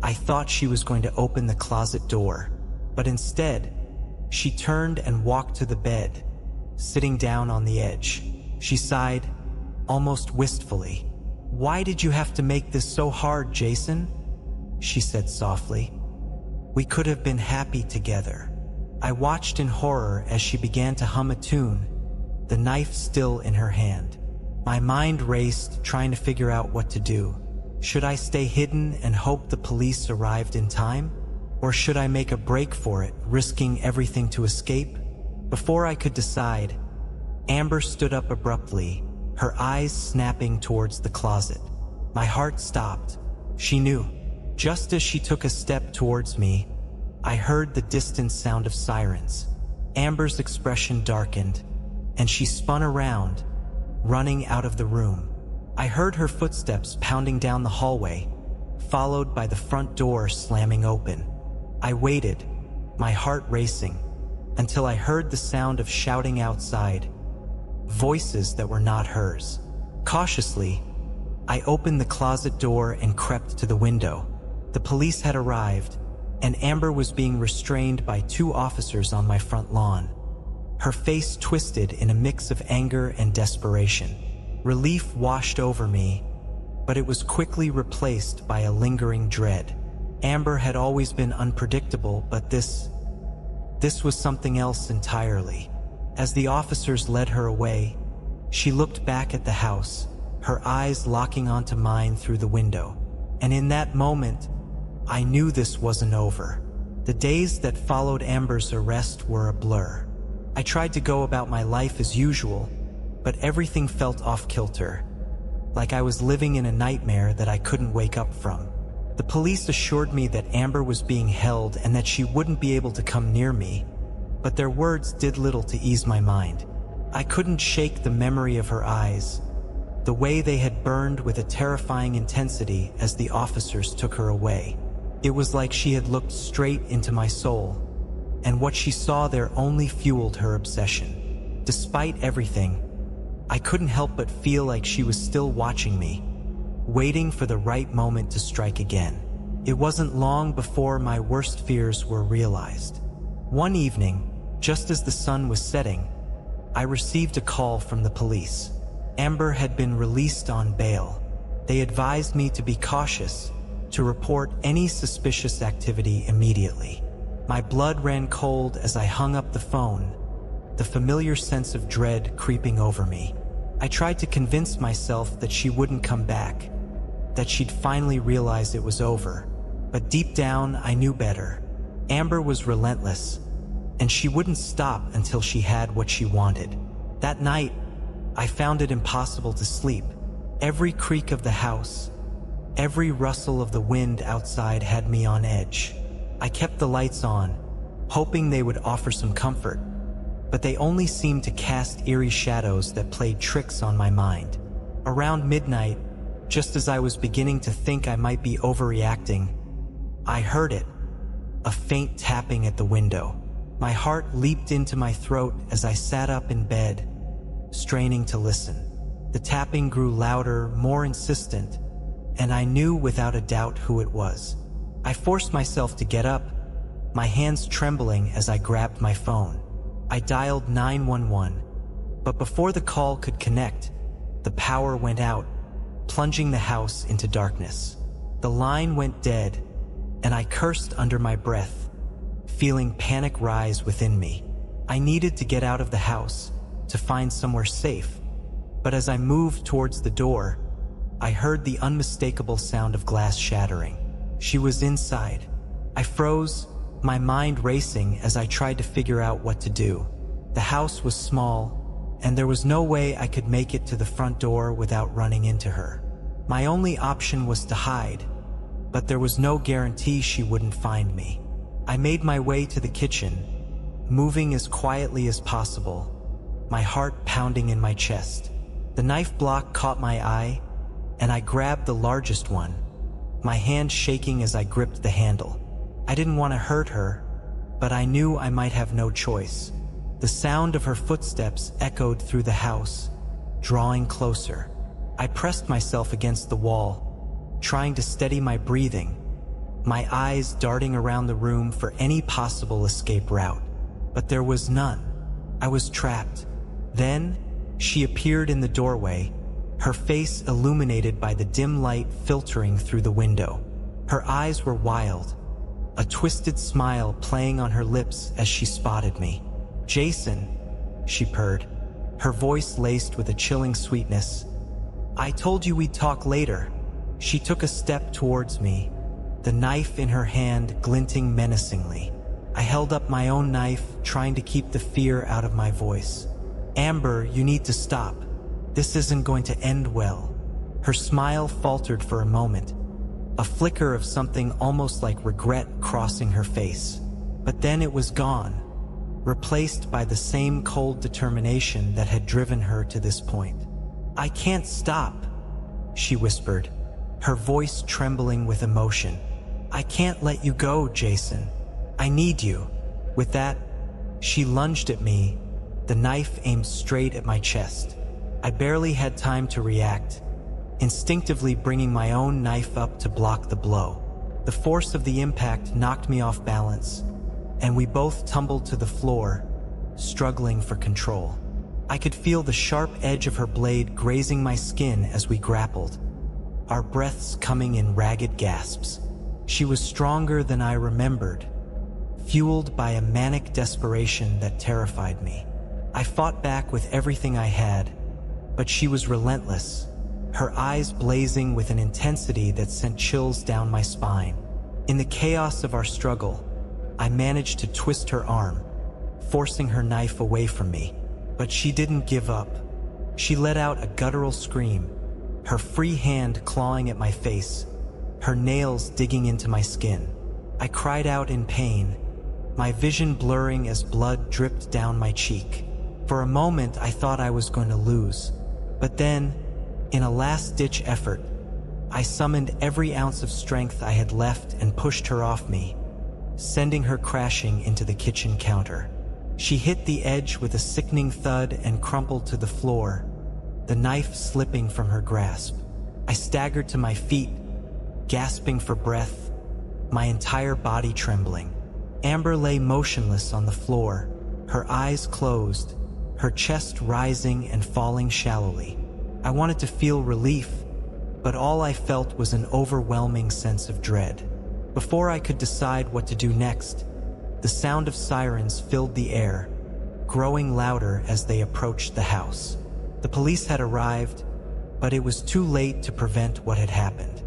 I thought she was going to open the closet door. But instead, she turned and walked to the bed, sitting down on the edge. She sighed, almost wistfully. "Why did you have to make this so hard, Jason?" she said softly. "We could have been happy together." I watched in horror as she began to hum a tune, the knife still in her hand. My mind raced, trying to figure out what to do. Should I stay hidden and hope the police arrived in time? Or should I make a break for it, risking everything to escape? Before I could decide, Amber stood up abruptly, her eyes snapping towards the closet. My heart stopped. She knew. Just as she took a step towards me, I heard the distant sound of sirens. Amber's expression darkened, and she spun around, running out of the room. I heard her footsteps pounding down the hallway, followed by the front door slamming open. I waited, my heart racing, until I heard the sound of shouting outside, voices that were not hers. Cautiously, I opened the closet door and crept to the window. The police had arrived, and Amber was being restrained by 2 officers on my front lawn. Her face twisted in a mix of anger and desperation. Relief washed over me, but it was quickly replaced by a lingering dread. Amber had always been unpredictable, but this was something else entirely. As the officers led her away, she looked back at the house, her eyes locking onto mine through the window. And in that moment, I knew this wasn't over. The days that followed Amber's arrest were a blur. I tried to go about my life as usual, but everything felt off-kilter, like I was living in a nightmare that I couldn't wake up from. The police assured me that Amber was being held and that she wouldn't be able to come near me, but their words did little to ease my mind. I couldn't shake the memory of her eyes, the way they had burned with a terrifying intensity as the officers took her away. It was like she had looked straight into my soul, and what she saw there only fueled her obsession. Despite everything, I couldn't help but feel like she was still watching me, waiting for the right moment to strike again. It wasn't long before my worst fears were realized. One evening, just as the sun was setting, I received a call from the police. Amber had been released on bail. They advised me to be cautious, to report any suspicious activity immediately. My blood ran cold as I hung up the phone, the familiar sense of dread creeping over me. I tried to convince myself that she wouldn't come back, that she'd finally realize it was over. But deep down, I knew better. Amber was relentless, and she wouldn't stop until she had what she wanted. That night, I found it impossible to sleep. Every creak of the house, every rustle of the wind outside had me on edge. I kept the lights on, hoping they would offer some comfort, but they only seemed to cast eerie shadows that played tricks on my mind. Around midnight, just as I was beginning to think I might be overreacting, I heard it, a faint tapping at the window. My heart leaped into my throat as I sat up in bed, straining to listen. The tapping grew louder, more insistent, and I knew without a doubt who it was. I forced myself to get up, my hands trembling as I grabbed my phone. I dialed 911, but before the call could connect, the power went out, plunging the house into darkness. The line went dead, and I cursed under my breath, feeling panic rise within me. I needed to get out of the house, to find somewhere safe, but as I moved towards the door, I heard the unmistakable sound of glass shattering. She was inside. I froze, my mind racing as I tried to figure out what to do. The house was small, and there was no way I could make it to the front door without running into her. My only option was to hide, but there was no guarantee she wouldn't find me. I made my way to the kitchen, moving as quietly as possible, my heart pounding in my chest. The knife block caught my eye, and I grabbed the largest one, my hand shaking as I gripped the handle. I didn't want to hurt her, but I knew I might have no choice. The sound of her footsteps echoed through the house, drawing closer. I pressed myself against the wall, trying to steady my breathing, my eyes darting around the room for any possible escape route. But there was none. I was trapped. Then, she appeared in the doorway, her face illuminated by the dim light filtering through the window. Her eyes were wild, a twisted smile playing on her lips as she spotted me. "Jason," she purred, her voice laced with a chilling sweetness. "I told you we'd talk later." She took a step towards me, the knife in her hand glinting menacingly. I held up my own knife, trying to keep the fear out of my voice. "Amber, you need to stop. This isn't going to end well." Her smile faltered for a moment, a flicker of something almost like regret crossing her face. But then it was gone, replaced by the same cold determination that had driven her to this point. "I can't stop," she whispered, her voice trembling with emotion. "I can't let you go, Jason. I need you." With that, she lunged at me, the knife aimed straight at my chest. I barely had time to react, instinctively bringing my own knife up to block the blow. The force of the impact knocked me off balance, and we both tumbled to the floor, struggling for control. I could feel the sharp edge of her blade grazing my skin as we grappled, our breaths coming in ragged gasps. She was stronger than I remembered, fueled by a manic desperation that terrified me. I fought back with everything I had, but she was relentless, her eyes blazing with an intensity that sent chills down my spine. In the chaos of our struggle, I managed to twist her arm, forcing her knife away from me. But she didn't give up. She let out a guttural scream, her free hand clawing at my face, her nails digging into my skin. I cried out in pain, my vision blurring as blood dripped down my cheek. For a moment, I thought I was going to lose. But then, in a last-ditch effort, I summoned every ounce of strength I had left and pushed her off me, sending her crashing into the kitchen counter. She hit the edge with a sickening thud and crumpled to the floor, the knife slipping from her grasp. I staggered to my feet, gasping for breath, my entire body trembling. Amber lay motionless on the floor, her eyes closed, her chest rising and falling shallowly. I wanted to feel relief, but all I felt was an overwhelming sense of dread. Before I could decide what to do next, the sound of sirens filled the air, growing louder as they approached the house. The police had arrived, but it was too late to prevent what had happened.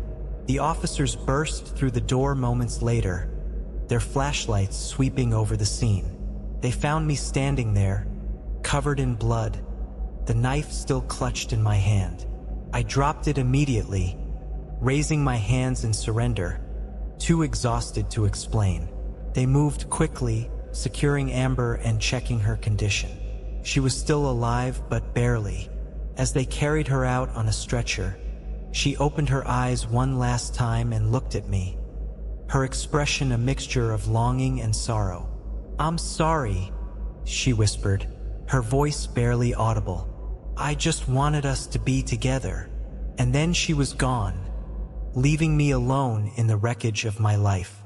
The officers burst through the door moments later, their flashlights sweeping over the scene. They found me standing there, covered in blood, the knife still clutched in my hand. I dropped it immediately, raising my hands in surrender, too exhausted to explain. They moved quickly, securing Amber and checking her condition. She was still alive, but barely. As they carried her out on a stretcher, she opened her eyes one last time and looked at me, her expression a mixture of longing and sorrow. "I'm sorry," she whispered, her voice barely audible. "I just wanted us to be together." And then she was gone, leaving me alone in the wreckage of my life.